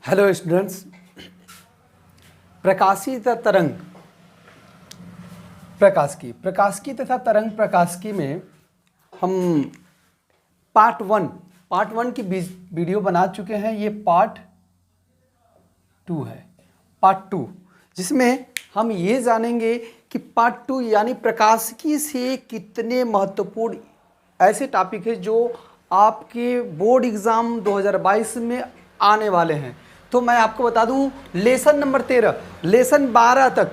Hello students, प्रकाशी तथा तरंग प्रकाशिकी तथा तरंग प्रकाशिकी में हम पार्ट वन की वीडियो बना चुके हैं। ये पार्ट 2 है, पार्ट 2, जिसमें हम ये जानेंगे कि पार्ट 2 यानी प्रकाशिकी से कितने महत्वपूर्ण ऐसे टॉपिक है जो आपके बोर्ड एग्जाम 2022 में आने वाले हैं। तो मैं आपको बता दूं, लेसन नंबर 13 लेसन 12 तक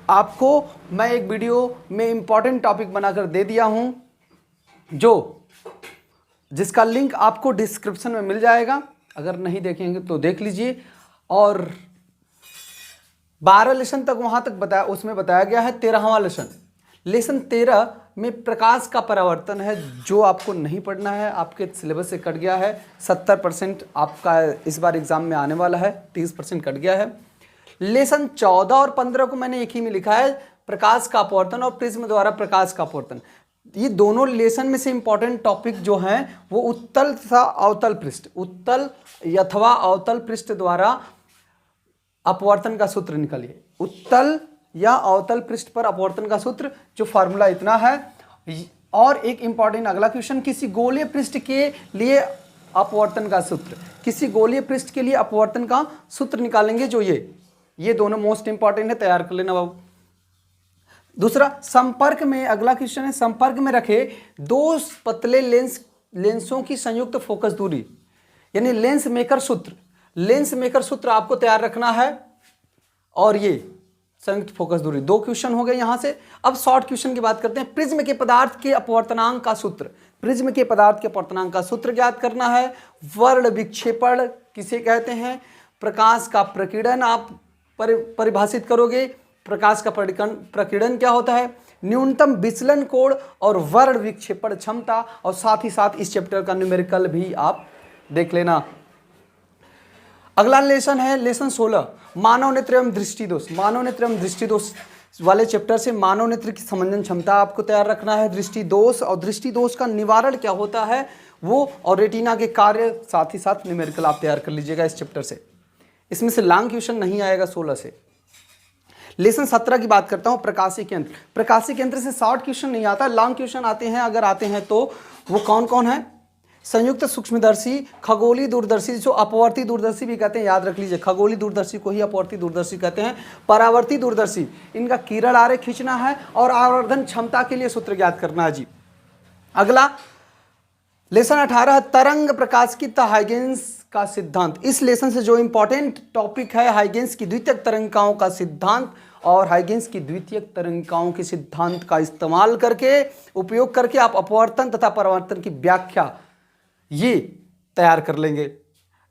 आपको मैं एक वीडियो में इंपॉर्टेंट टॉपिक बनाकर दे दिया हूं, जिसका लिंक आपको डिस्क्रिप्शन में मिल जाएगा। अगर नहीं देखेंगे तो देख लीजिए। और 12 लेसन तक वहां तक उसमें बताया गया है। 13वां लेसन 13 में प्रकाश का परावर्तन है, जो आपको नहीं पढ़ना है, आपके सिलेबस से कट गया है। 70% आपका इस बार एग्जाम में आने वाला है, 30% कट गया है। लेसन 14 और 15 को मैंने एक ही में लिखा है, प्रकाश का अपवर्तन और प्रिज्म द्वारा प्रकाश का अपवर्तन। ये दोनों लेसन में से इंपॉर्टेंट टॉपिक जो हैं वो उत्तल तथा अवतल पृष्ठ, उत्तल अथवा अवतल पृष्ठ द्वारा अपवर्तन का सूत्र निकालिए। उत्तल या अवतल पृष्ठ पर अपवर्तन का सूत्र, जो फार्मूला इतना है। और एक इंपॉर्टेंट अगला क्वेश्चन, किसी गोलीय पृष्ठ के लिए अपवर्तन का सूत्र, किसी गोलीय पृष्ठ के लिए अपवर्तन का सूत्र निकालेंगे। जो ये दोनों मोस्ट इंपॉर्टेंट है, तैयार कर लेना बाबू। दूसरा, संपर्क में, अगला क्वेश्चन है, संपर्क में रखे दो पतले लेंसों की संयुक्त फोकस दूरी, यानी लेंस मेकर सूत्र आपको तैयार रखना है। और ये संयुक्त फोकस दूरी, 2 क्वेश्चन हो गए यहां से। अब शॉर्ट क्वेश्चन की बात करते हैं। प्रिज्म के पदार्थ के अपवर्तनांक का सूत्र, प्रिज्म के पदार्थ के अपवर्तनांक का सूत्र ज्ञात करना है। वर्ण विक्षेपण किसे कहते हैं, प्रकाश का प्रकीर्णन आप परिभाषित करोगे। प्रकाश का प्रकीर्णन क्या होता है, न्यूनतम विचलन कोण और वर्ण विक्षेपण क्षमता, और साथ ही साथ इस चैप्टर का न्यूमेरिकल भी आप देख लेना। अगला लेसन है लेसन 16, मानव नेत्र एवं दृष्टिदोष। मानव नेत्र एवं दृष्टिदोष वाले चैप्टर से मानव नेत्र की समंजन क्षमता आपको तैयार रखना है। दृष्टिदोष और दृष्टिदोष का निवारण क्या होता है वो, और रेटिना के कार्य, साथ ही साथ न्यूमेरिकल आप तैयार कर लीजिएगा इस चैप्टर से। इसमें से लॉन्ग क्वेश्चन नहीं आएगा 16 से। लेसन 17 की बात करता हूं, प्रकाशी केंद्र। प्रकाशी केंद्र से शॉर्ट क्वेश्चन नहीं आता, लॉन्ग क्वेश्चन आते हैं। अगर आते हैं तो वो कौन कौन है, संयुक्त सूक्ष्मदर्शी, खगोलीय दूरदर्शी, जो अपवर्ती दूरदर्शी भी कहते हैं, याद रख लीजिए। खगोलीय दूरदर्शी को ही अपवर्ती दूरदर्शी कहते हैं। परावर्ती दूरदर्शी, इनका किरण आरेख खींचना है और आवर्धन क्षमता के लिए सूत्र ज्ञात करना है जी। अगला लेसन 18, तरंग प्रकाशिकी हाइगेंस का सिद्धांत। इस लेसन से जो इंपॉर्टेंट टॉपिक है, हाइगेंस की द्वितीयक तरंगिकाओं का सिद्धांत, और हाइगेंस की द्वितीयक तरंगिकाओं के सिद्धांत का इस्तेमाल करके, उपयोग करके आप अपवर्तन तथा परावर्तन की व्याख्या ये तैयार कर लेंगे।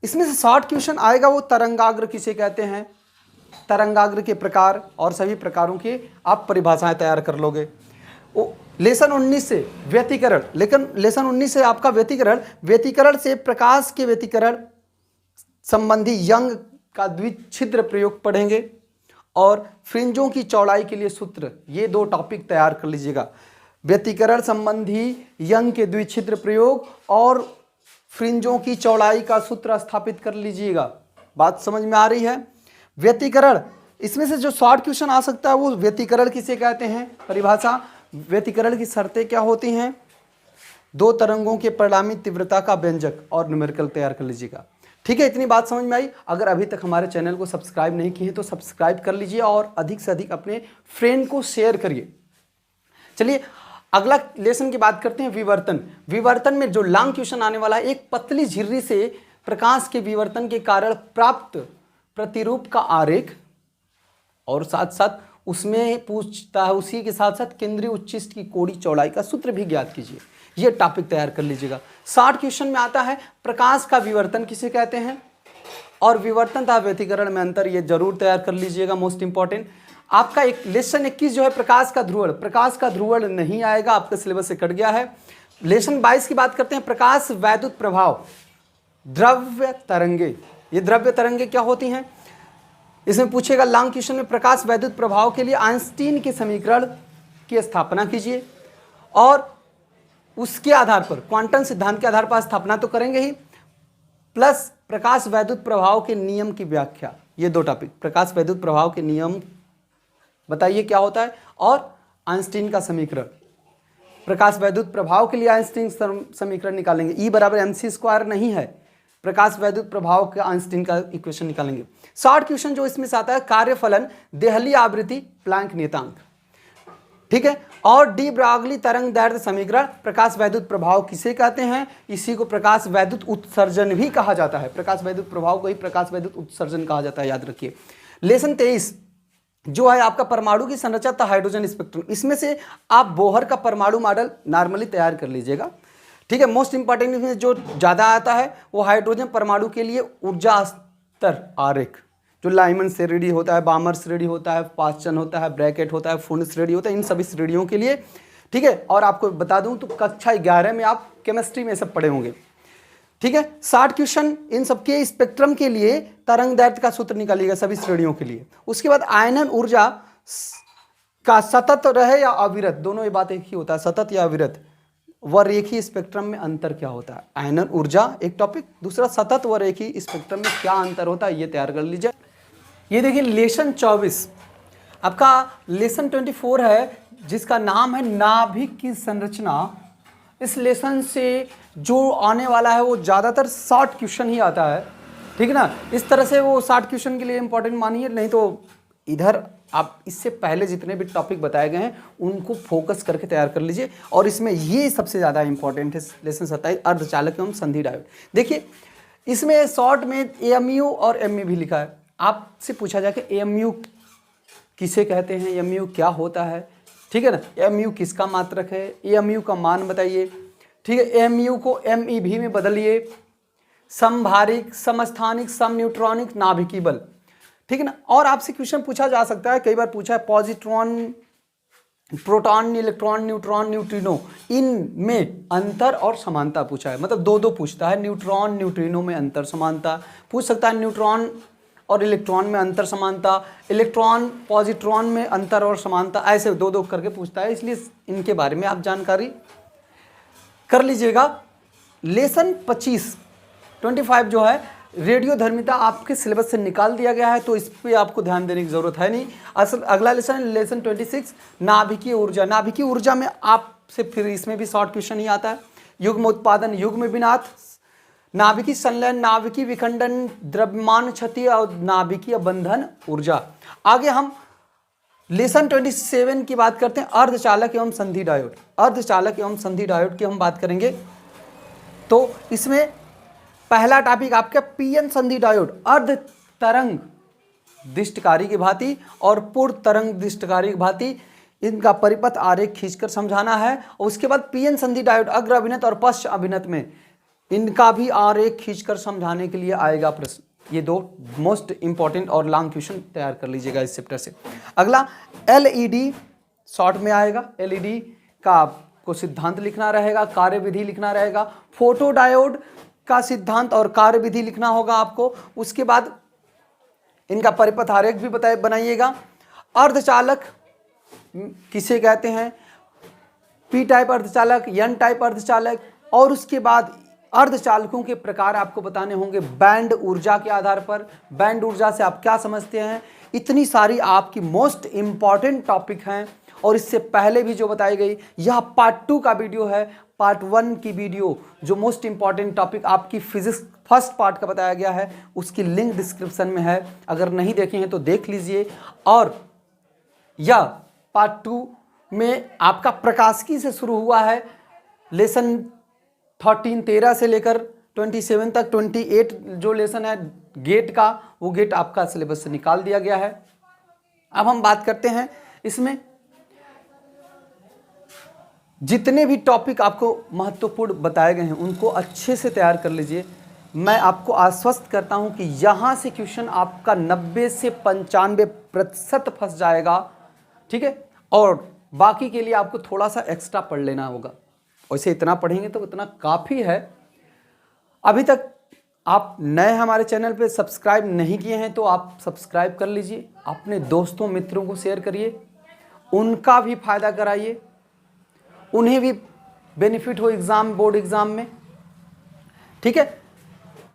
इसमें से शॉर्ट क्वेश्चन आएगा, वो तरंगाग्र किसे कहते हैं, तरंगाग्र के प्रकार और सभी प्रकारों की आप परिभाषाएं तैयार कर लोगे। लेसन 19 से व्यतिकरण, लेकिन लेसन 19 से आपका व्यतिकरण से प्रकाश के व्यतिकरण संबंधी यंग का द्विछिद्र प्रयोग पढ़ेंगे। और फ्रिंजों की चौड़ाई के लिए सूत्र, ये 2 टॉपिक तैयार कर लीजिएगा। व्यतिकरण संबंधी यंग के द्विछिद्र प्रयोग और फ्रिंजों की चौड़ाई का सूत्र स्थापित कर लीजिएगा। बात समझ में आ रही है। व्यतिकरण, इसमें से जो शॉर्ट क्वेश्चन आ सकता है वो व्यतिकरण किसे कहते हैं, परिभाषा, व्यतिकरण की शर्तें क्या होती हैं, 2 तरंगों के परिणामी तीव्रता का व्यंजक, और न्यूमेरिकल तैयार कर लीजिएगा। ठीक है, इतनी बात समझ में आई। अगर अभी तक हमारे चैनल को सब्सक्राइब नहीं किए हैं तो सब्सक्राइब कर लीजिए और अधिक से अधिक अपने फ्रेंड को शेयर करिए। चलिए अगला लेसन की बात करते हैं, विवर्तन। विवर्तन में जो लॉन्ग क्वेश्चन आने वाला है, एक पतली झिर्री से प्रकाश के विवर्तन के कारण प्राप्त प्रतिरूप का आरेख, और साथ साथ उसमें पूछता है, उसी के साथ साथ केंद्रीय उच्चिष्ट की कोणीय चौड़ाई का सूत्र भी ज्ञात कीजिए। ये टॉपिक तैयार कर लीजिएगा। 60 क्वेश्चन में आता है, प्रकाश का विवर्तन किसे कहते हैं, और विवर्तन तथा व्यतिकरण में अंतर, ये जरूर तैयार कर लीजिएगा, मोस्ट इंपॉर्टेंट। आपका एक लेसन 21 जो है प्रकाश का ध्रुवण, प्रकाश का ध्रुवण नहीं आएगा, आपका सिलेबस से कट गया है। लेसन 22 की बात करते हैं, प्रकाश वैद्युत प्रभाव, द्रव्य तरंगे। ये द्रव्य तरंगे क्या होती हैं, इसमें पूछेगा लॉन्ग क्वेश्चन में, प्रकाश वैद्युत प्रभाव के लिए आइंस्टीन के समीकरण की स्थापना कीजिए, और उसके आधार पर, क्वांटम सिद्धांत के आधार पर स्थापना तो करेंगे ही, प्लस प्रकाश वैद्युत प्रभाव के नियम की व्याख्या, ये 2 टॉपिक, प्रकाश वैद्युत प्रभाव के नियम बताइए क्या होता है, और आइंस्टीन का समीकरण। प्रकाश वैद्युत प्रभाव के लिए आइंस्टीन समीकरण निकालेंगे, E बराबर mc² नहीं है, प्रकाश वैद्युत प्रभाव के आइंस्टीन का इक्वेशन निकालेंगे। शॉर्ट क्वेश्चन जो इसमें से आता है, कार्यफलन, देहली आवृत्ति, प्लैंक नियतांक, ठीक है, और डी ब्रॉगली तरंग दैर्ध्य समीकरण। प्रकाश वैद्युत प्रभाव किसे कहते हैं? इसी को प्रकाश वैद्युत उत्सर्जन भी कहा जाता है, प्रकाश वैद्युत प्रभाव को ही प्रकाश वैद्युत उत्सर्जन कहा जाता है, याद रखिए। लेसन 23 जो है आपका परमाणु की संरचना था हाइड्रोजन स्पेक्ट्रम, इसमें से आप बोहर का परमाणु मॉडल नॉर्मली तैयार कर लीजिएगा, ठीक है। मोस्ट इंपॉर्टेंट इसमें जो ज़्यादा आता है वो हाइड्रोजन परमाणु के लिए ऊर्जा स्तर आरेख, जो लाइमन श्रेणी होता है, बामर श्रेणी होता है, पास्चन होता है, ब्रैकेट होता है, फुंड श्रेणी होता है, इन सभी श्रेणियों के लिए, ठीक है। और आपको बता दूं तो कक्षा 11 में आप केमिस्ट्री में सब पढ़े होंगे, ठीक है। 60 क्वेश्चन इन सबके स्पेक्ट्रम के लिए तरंग दैर्ध्य का सूत्र निकालिएगा सभी श्रेणियों के लिए। उसके बाद आयनन ऊर्जा का सतत रहे या अविरत, दोनों ये बात एक ही होता है, सतत या अविरत, व रेखीय स्पेक्ट्रम में अंतर क्या होता है। आयनन ऊर्जा एक टॉपिक, दूसरा सतत व रेखीय स्पेक्ट्रम में क्या अंतर होता है, ये तैयार कर लीजिए। ये देखिए लेसन 24 आपका लेसन 24 है, जिसका नाम है नाभिक की संरचना। इस लेसन से जो आने वाला है वो ज़्यादातर 60 क्वेश्चन ही आता है, ठीक है ना। इस तरह से वो 60 क्वेश्चन के लिए इंपॉर्टेंट मानिए, नहीं तो इधर आप इससे पहले जितने भी टॉपिक बताए गए हैं उनको फोकस करके तैयार कर लीजिए। और इसमें ये सबसे ज़्यादा इंपॉर्टेंट है, लेसन 27 अर्धचालक एवं संधि डायोड। देखिए इसमें शॉर्ट में AMU और MU भी लिखा है। आपसे पूछा जाए कि AMU किसे कहते हैं, AMU क्या होता है, ठीक है ना, AMU किसका मात्रक है, AMU का मान बताइए, ठीक है। AMU को MEV में बदलिए, समभारिक, समस्थानिक, सम न्यूट्रॉनिक, नाभिकीय बल, ठीक है ना। और आपसे क्वेश्चन पूछा जा सकता है, कई बार पूछा है, positron, proton, electron, neutron, neutrino, इनमें अंतर और समानता पूछा है, मतलब 2-2 पूछता है। न्यूट्रॉन न्यूट्रिनो में अंतर समानता पूछ सकता है, न्यूट्रॉन और इलेक्ट्रॉन में अंतर समानता, इलेक्ट्रॉन पॉजिट्रॉन में अंतर और समानता, ऐसे 2-2 करके पूछता है, इसलिए इनके बारे में आप जानकारी कर लीजिएगा। लेसन 25 जो है रेडियोधर्मिता आपके सिलेबस से निकाल दिया गया है, तो इस पे आपको ध्यान देने की जरूरत है नहीं। असल अगला लेसन 26 नाभिकीय ऊर्जा। नाभिकीय ऊर्जा में आपसे फिर इसमें भी शॉर्ट क्वेश्चन ही आता है, युग्म उत्पादन, युग्म विनाश, नाभिकीय संलयन, नाभिकीय विखंडन, द्रव्यमान क्षति और नाभिकीय बंधन ऊर्जा। आगे हम लेसन 27 की बात करते हैं, अर्धचालक एवं संधि डायोड। अर्धचालक एवं संधि डायोड की हम बात करेंगे, तो इसमें पहला टॉपिक आपका PN संधि डायोड, अर्ध तरंग दिष्टकारी की भांति और पूर्ण तरंग दिष्टकारी की भांति इनका परिपथ आरेख खींचकर समझाना है। और उसके बाद PN संधि डायोड अग्र अभिनत और पश्च अभिनत में इनका भी आरेख खींचकर समझाने के लिए आएगा प्रश्न। ये 2 मोस्ट इंपॉर्टेंट और लॉन्ग क्वेश्चन तैयार कर लीजिएगा इस चैप्टर से। अगला LED शॉर्ट में आएगा, LED का आपको सिद्धांत लिखना रहेगा, कार्यविधि लिखना रहेगा, फोटो डायोड का सिद्धांत और कार्यविधि लिखना होगा आपको। उसके बाद इनका परिपथ आरेख भी बनाइएगा। अर्धचालक किसे कहते हैं, P टाइप अर्धचालक, N टाइप अर्धचालक, और उसके बाद अर्धचालकों के प्रकार आपको बताने होंगे बैंड ऊर्जा के आधार पर। बैंड ऊर्जा से आप क्या समझते हैं, इतनी सारी आपकी मोस्ट इंपॉर्टेंट टॉपिक हैं। और इससे पहले भी जो बताई गई, यह पार्ट 2 का वीडियो है। पार्ट 1 की वीडियो जो मोस्ट इंपॉर्टेंट टॉपिक आपकी फिजिक्स फर्स्ट पार्ट का बताया गया है, उसकी लिंक डिस्क्रिप्शन में है, अगर नहीं देखे हैं तो देख लीजिए। और यह पार्ट 2 में आपका प्रकाशिकी से शुरू हुआ है, लेसन 13 से लेकर 27 तक 28 जो लेसन है गेट का, वो गेट आपका सिलेबस से निकाल दिया गया है। अब हम बात करते हैं इसमें जितने भी टॉपिक आपको महत्वपूर्ण बताए गए हैं उनको अच्छे से तैयार कर लीजिए। मैं आपको आश्वस्त करता हूं कि यहाँ से क्वेश्चन आपका 90 से 95% फंस जाएगा, ठीक है। और बाकी के लिए आपको थोड़ा सा एक्स्ट्रा पढ़ लेना होगा। वैसे इतना पढ़ेंगे तो इतना काफ़ी है। अभी तक आप नए हमारे चैनल पे सब्सक्राइब नहीं किए हैं तो आप सब्सक्राइब कर लीजिए, अपने दोस्तों मित्रों को शेयर करिए, उनका भी फायदा कराइए, उन्हें भी बेनिफिट हो एग्ज़ाम, बोर्ड एग्ज़ाम में, ठीक है।